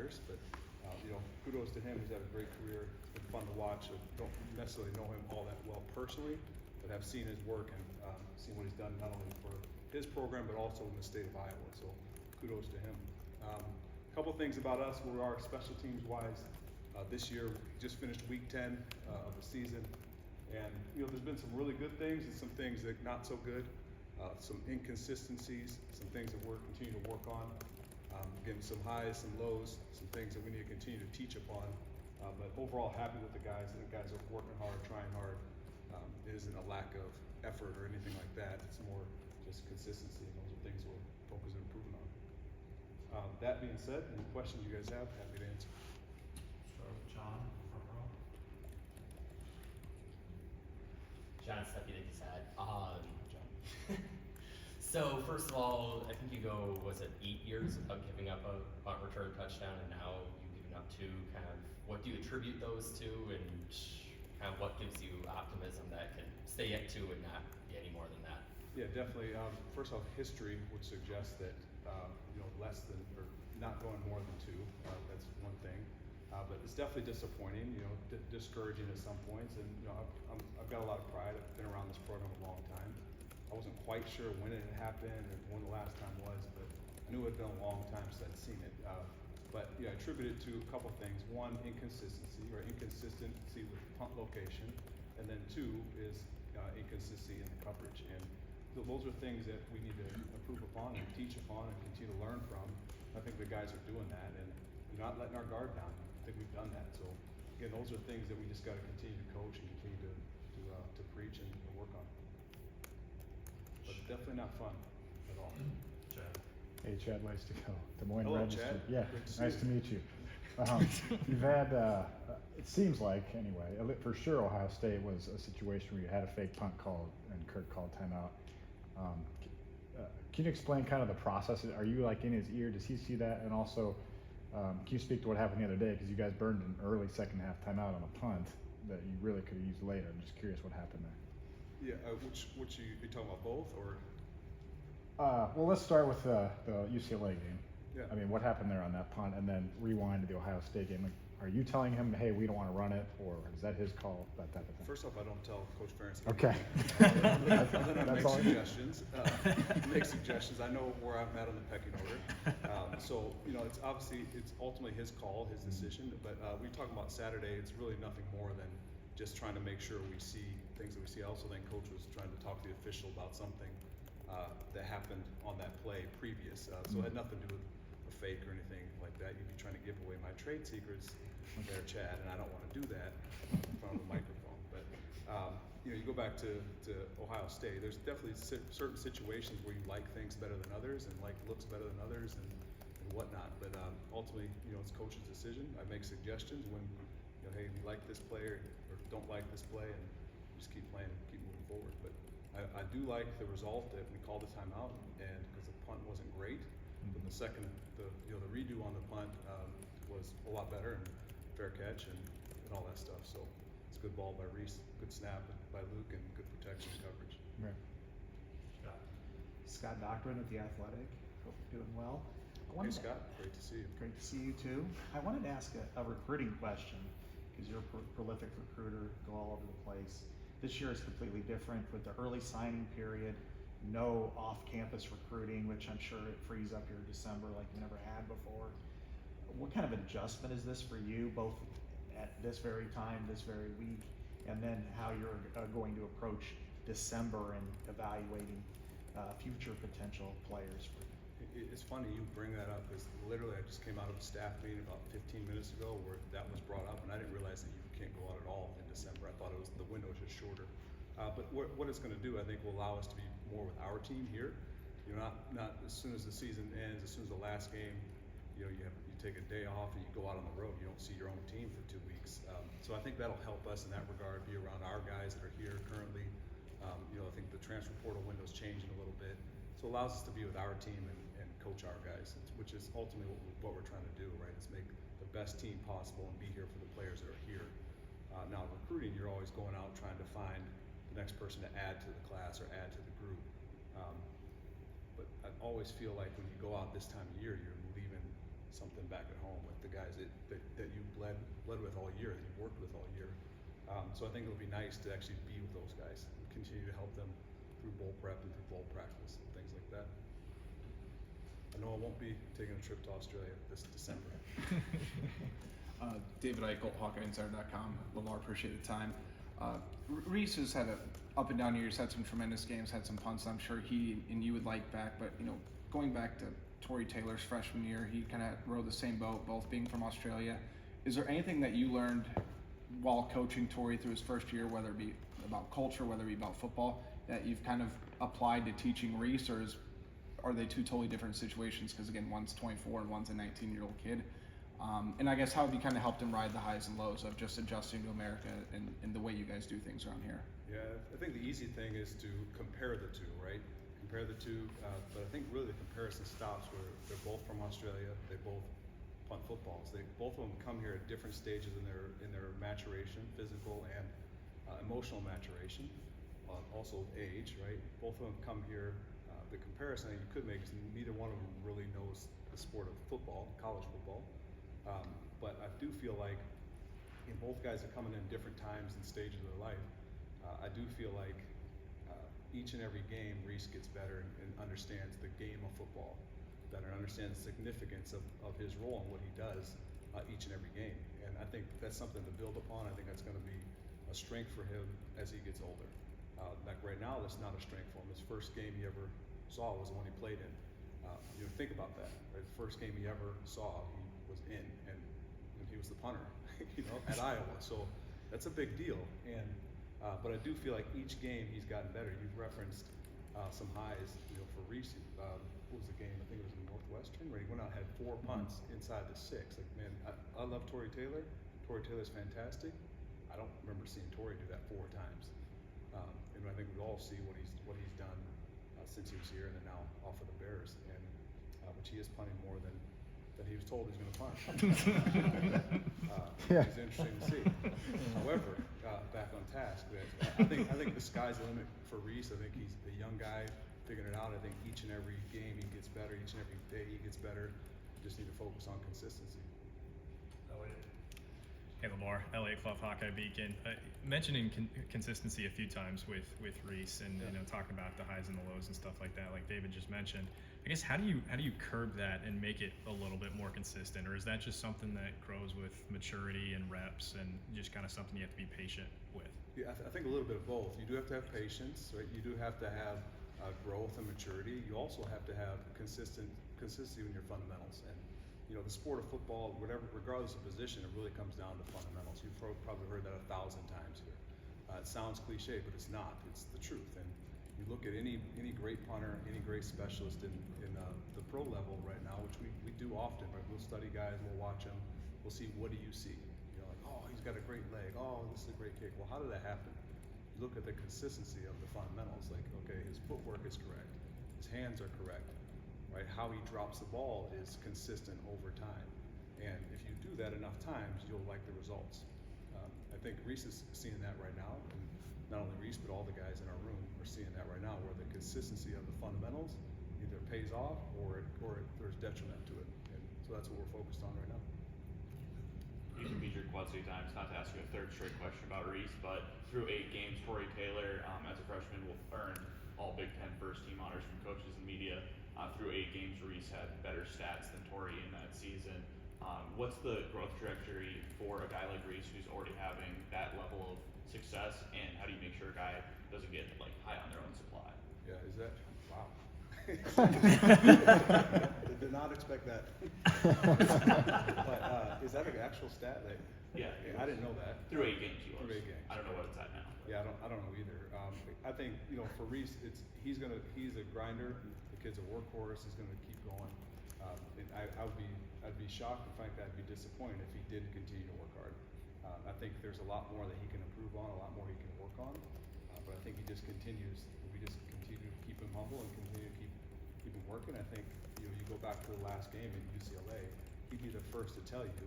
hires, but kudos to him. He's had a great career. It's been fun to watch. I don't necessarily know him all that well personally, but have seen his work and seen what he's done not only for his program, but also in the state of Iowa. So kudos to him. A couple things about us, we are special teams wise. This year, we just finished week 10 of the season. And there's been some really good things and some things that not so good, some inconsistencies, some things that we're continuing to work on. Again, some highs, some lows, some things that we need to continue to teach upon. But overall, happy with the guys. The guys are working hard, trying hard. It isn't a lack of effort or anything like that. It's more just consistency, and those are things we're focused on improving on. That being said, any questions you guys have, happy to answer. Start with John, front row. John Stuckey, like you said. John. So first of all, I think you go, was it 8 years of giving up a punt return touchdown, and now you've given up 2. Kind of, what do you attribute those to, and kind of what gives you optimism that can stay at 2 and not be any more than that? Yeah, definitely. First off, history would suggest that less than or not going more than 2. That's one thing. But it's definitely disappointing. Discouraging at some points. And I've got a lot of pride. I've been around this program a long time. I wasn't quite sure when it had happened or when the last time was, but I knew it had been a long time since I'd seen it. But I attribute it to a couple things. One, inconsistency with punt location, and then 2 is inconsistency in the coverage. And those are things that we need to improve upon and teach upon and continue to learn from. I think the guys are doing that, and we're not letting our guard down. I think we've done that. So again, those are things that we just got to continue to coach and continue to preach and work on. But definitely not fun at all. Chad. Hey, Chad Weistico, Des Moines Hello, Register. Chad. Yeah, nice to meet you. You've had, it seems like anyway, for sure Ohio State was a situation where you had a fake punt called and Kirk called timeout. Can you explain kind of the process? Are you like in his ear? Does he see that? And also, can you speak to what happened the other day? Because you guys burned an early second half timeout on a punt that you really could have used later. I'm just curious what happened there. Yeah, which you talking about, both or? Well, let's start with the UCLA game. Yeah. I mean, what happened there on that punt, and then rewind to the Ohio State game. Like, are you telling him, hey, we don't want to run it, or is that his call, that type of thing? First off, I don't tell Coach Ferentz. Okay. Then I make suggestions. I know where I'm at on the pecking order. So it's obviously ultimately his call, his decision. But we talk about Saturday. It's really nothing more than just trying to make sure we see things that we see. I also think Coach was trying to talk to the official about something that happened on that play previous. So it had nothing to do with a fake or anything like that. You'd be trying to give away my trade secrets there, Chad, and I don't want to do that in front of the microphone. But you go back to Ohio State. There's definitely certain situations where you like things better than others and like looks better than others and whatnot. But ultimately, it's Coach's decision. I make suggestions when hey, we like this player or don't like this play, and just keep playing and keep moving forward. But I do like the result that we called the timeout, and because the punt wasn't great, but the second, the redo on the punt was a lot better and fair catch and all that stuff. So it's a good ball by Reese, good snap by Luke, and good protection and coverage. Right. Scott. Scott Doctrine at The Athletic. Hope you're doing well. Hey Scott, great to see you. Great to see you too. I wanted to ask a recruiting question, because you're a prolific recruiter, go all over the place. This year is completely different with the early signing period, no off-campus recruiting, which I'm sure it frees up your December like you never had before. What kind of adjustment is this for you, both at this very time, this very week, and then how you're going to approach December and evaluating future potential players? It's funny you bring that up, because literally I just came out of a staff meeting about 15 minutes ago where that was brought up, and I didn't realize that you can't go out at all in December. I thought the window was just shorter. But what it's going to do, I think, will allow us to be more with our team here. Not as soon as the season ends, as soon as the last game, you take a day off and you go out on the road. You don't see your own team for 2 weeks. So I think that'll help us in that regard, be around our guys that are here currently. I think the transfer portal window's changing a little bit. So it allows us to be with our team and coach our guys, which is ultimately what we're trying to do, right? Is make the best team possible and be here for the players that are here. Now recruiting, you're always going out trying to find the next person to add to the class or add to the group. But I always feel like when you go out this time of year, you're leaving something back at home with the guys that you bled with all year, that you worked with all year. So I think it'll be nice to actually be with those guys and continue to help them through bowl prep and through bowl practice and things like that. I know I won't be taking a trip to Australia this December. David Eichel, HawkeyeInsider.com. LeVar, appreciate the time. Reese has had a up and down years, had some tremendous games, had some punts I'm sure he and you would like back, but going back to Tory Taylor's freshman year, he kind of rode the same boat, both being from Australia. Is there anything that you learned while coaching Tory through his first year, whether it be about culture, whether it be about football, that you've kind of applied to teaching Reese, or are they two totally different situations? Because again, one's 24 and one's a 19-year-old kid. And I guess how have you kind of helped him ride the highs and lows of just adjusting to America and the way you guys do things around here? Yeah, I think the easy thing is to compare the two, right? Compare the two, but I think really the comparison stops where they're both from Australia. They both punt footballs. Both of them come here at different stages in their maturation, physical and emotional maturation. Also age, right? Both of them come here. The comparison that you could make is neither one of them really knows the sport of football, college football. But I do feel like both guys are coming in different times and stages of their life. I do feel like each and every game, Reese gets better and understands the game of football better, understands the significance of his role and what he does each and every game. And I think that's something to build upon. I think that's going to be a strength for him as he gets older. Like right now, that's not a strength for him. His first game he ever saw was the one he played in. Think about that. Right? The first game he ever saw, he was in, and he was the punter, at Iowa. So that's a big deal. And but I do feel like each game he's gotten better. You've referenced some highs, for Reese. What was the game? I think it was in Northwestern, where he went out and had 4 punts inside the 6. Like, man, I love Tory Taylor. Tory Taylor's fantastic. I don't remember seeing Tory do that 4 times. And I think we all see what he's done since he was here, and then now off of the Bears. And which he is punting more than he was told he was going to punt. It's interesting to see. However, back on task, I think the sky's the limit for Reese. I think he's a young guy figuring it out. I think each and every game he gets better. Each and every day he gets better. Just need to focus on consistency. Hey Lamar, LA Club Hawkeye Beacon. Mentioning consistency a few times with Reese and talking about the highs and the lows and stuff like that, like David just mentioned. I guess how do you curb that and make it a little bit more consistent, or is that just something that grows with maturity and reps and just kind of something you have to be patient with? Yeah, I think a little bit of both. You do have to have patience, right? You do have to have growth and maturity. You also have to have consistency in your fundamentals. And the sport of football, regardless of position, it really comes down to fundamentals. You've probably heard that 1,000 times here. It sounds cliche, but it's not. It's the truth. And you look at any great punter, any great specialist in the pro level right now, which we do often, right? We'll study guys, we'll watch them, we'll see, what do you see? Like, oh, he's got a great leg. Oh, this is a great kick. Well, how did that happen? You look at the consistency of the fundamentals. Like, okay, his footwork is correct. His hands are correct. Right? How he drops the ball is consistent over time. And if you do that enough times, you'll like the results. I think Reese is seeing that right now. And not only Reese, but all the guys in our room are seeing that right now, where the consistency of the fundamentals either pays off or there's detriment to it. And so that's what we're focused on right now. He's been featured quite a few times. Not to ask you a third straight question about Reese, but through 8 games, Tory Taylor, as a freshman, will earn all Big Ten first team honors from coaches and media. Through 8 games, Reese had better stats than Tory in that season. What's the growth trajectory for a guy like Reese who's already having that level of success, and how do you make sure a guy doesn't get high on their own supply? Yeah, is that wow? Did not expect that. But is that an actual stat? Yeah, I didn't know that. Through 8 games, he was. Through 8 games. I don't know what it's at now. Yeah, I don't know either. I think for Reese, he's a grinder. The kid's a workhorse. He's gonna keep going. And I'd be shocked, and frankly, I'd be disappointed if he didn't continue to work hard. I think there's a lot more that he can improve on, a lot more he can work on. But I think he just continues. If we just continue to keep him humble and continue to keep him working, I think you go back to the last game at UCLA, he'd be the first to tell you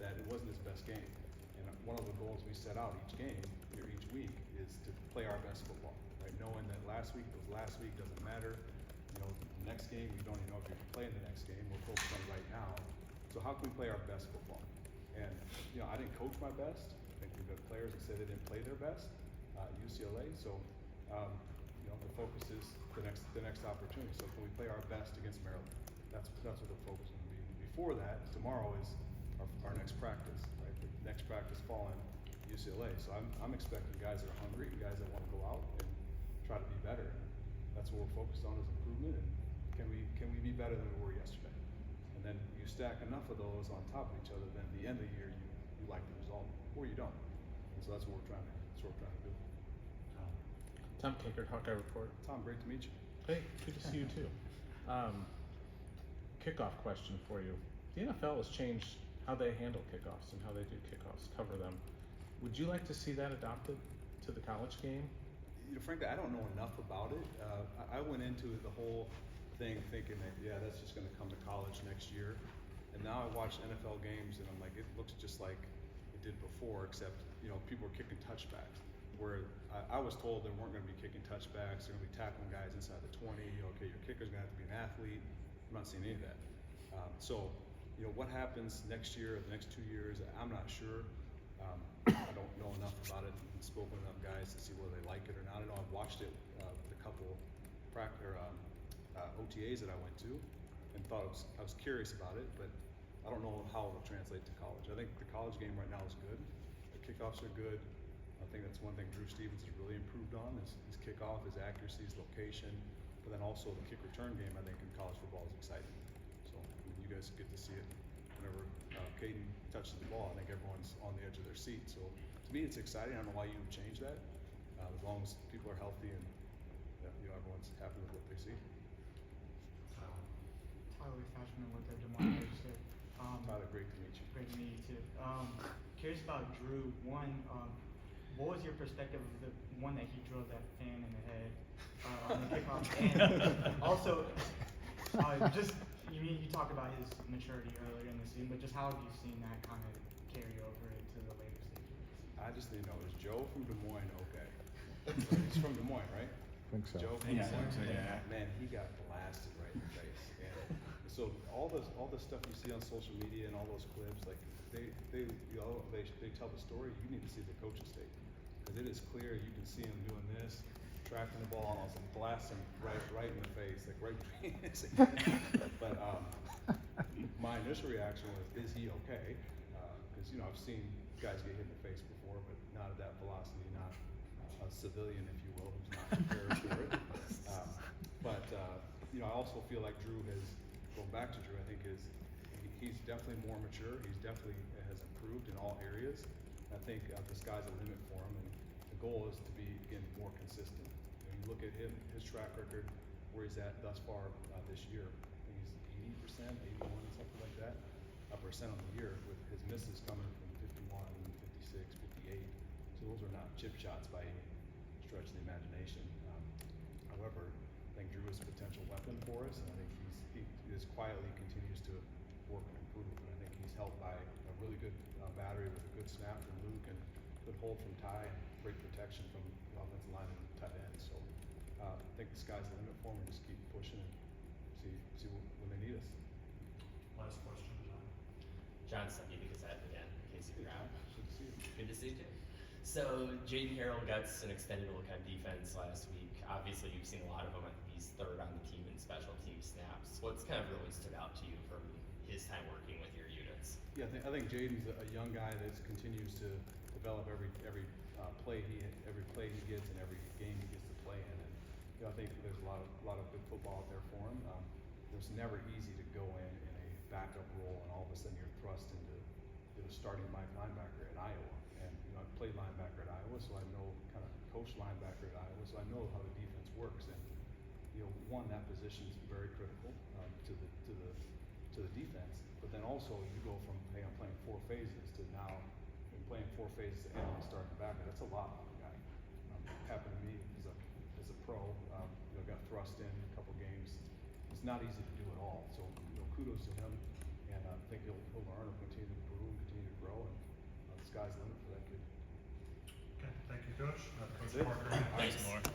that it wasn't his best game. And one of the goals we set out each game, or each week, is to play our best football. Right? Knowing that last week was last week, doesn't matter. The next game, we don't even know if you're playing the next game. We're focused on right now So how can we play our best football? And, I didn't coach my best. I think we've got players that say they didn't play their best at UCLA. So, the focus is the next opportunity. So can we play our best against Maryland? That's what the focus is going to be. Before that, tomorrow is our next practice, right? The next practice falling UCLA. So I'm expecting guys that are hungry, guys that want to go out and try to be better. That's what we're focused on is improvement. And can we be better than we were yesterday? And then you stack enough of those on top of each other, then at the end of the year you like the result, or you don't. And so that's what we're trying to do. Tom Kinkert, Hawkeye Report. Tom, great to meet you. Hey, good to see you too. Kickoff question for you. The NFL has changed how they handle kickoffs and how they do kickoffs, cover them. Would you like to see that adopted to the college game? Frankly, I don't know enough about it. I went into the whole thing thinking that, that's just going to come to college next year. And now I watch NFL games and I'm like, it looks just like it did before, except, people are kicking touchbacks. Where I was told they weren't going to be kicking touchbacks, they're going to be tackling guys inside the 20. Okay, your kicker's going to have to be an athlete. I'm not seeing any of that. So, what happens next year or the next 2 years, I'm not sure. I don't know enough about it and spoken to enough guys to see whether they like it or not. I know I've watched it with a couple OTAs that I went to and thought I was curious about it, but I don't know how it will translate to college. I think the college game right now is good. The kickoffs are good. I think that's one thing Drew Stevens has really improved on is his kickoff, his accuracy, his location, but then also the kick return game I think in college football is exciting. So you guys get to see it whenever Caden touches the ball. I think everyone's on the edge of their seat. So to me it's exciting. I don't know why you would change that as long as people are healthy and everyone's happy with what they see. Tyler Cashman with the Des Moines Register. Tyler, great to meet you. Great to meet you too. Curious about Drew. One, what was your perspective of the one that he drove that fan in the head on the kickoff? And also, you talked about his maturity earlier in the season, but just how have you seen that kind of carry over into the later stages? I just didn't know. Is Joe from Des Moines okay? He's from Des Moines, right? I think so. Joe from Yeah, Des Moines. so, yeah. Man, he got blasted right in the face. And so all the stuff you see on social media and all those clips, like they tell the story. You need to see the coaching tape because it is clear. You can see him doing this, tracking the ball, and also blasting right in the face, like right between his hands. But my initial reaction was, is he okay? Because I've seen guys get hit in the face before, but not at that velocity, not a civilian, if you will, who's not prepared for it. But I also feel like Drew has, going back to Drew, I think he's definitely more mature. He's definitely has improved in all areas. I think the sky's the limit for him, and the goal is to be, again, more consistent. You look at him, his track record, where he's at thus far this year. I think he's 80%, 81, something like that, percent on the year, with his misses coming from 51, 56, 58. So those are not chip shots by any stretch of the imagination. However, I think Drew is a potential weapon for us, and I think he just quietly continues to work and improve. And I think he's helped by a really good battery with a good snap from Luke and good hold from Ty and great protection from the offensive line and tight end. So I think the sky's the limit for him. We just keep pushing and see when they need us. Last question, John. John Stuckey, the Gazette again, in case you're out. Good to see you. Good to see you too. So Jaden Harrell gets an extended look on defense last week. Obviously, you've seen a lot of him. I think he's third on the team in special team snaps. What's kind of really stood out to you from his time working with your units? Yeah, I think Jaden's a young guy that continues to develop every play he gets and every game he gets to play in. And I think there's a lot of good football out there for him. It was never easy to go in a backup role and all of a sudden you're thrust into starting linebacker at Iowa. And I played linebacker at Iowa, so I know kind of coached linebacker at Iowa, so I know how the defense works. And one, that position is very critical to the defense. But then also you go from hey, I'm playing 4 phases to now I'm playing 4 phases and I'm starting backer. That's a lot on a guy. Happened to me as a pro. Got thrust in a couple games. It's not easy to do it all. So kudos to him, and I think he'll learn and continue to improve and continue to grow. And the sky's the limit for that kid. Okay, thank you, Coach. That's Coach it. Parker. Thanks, Laura.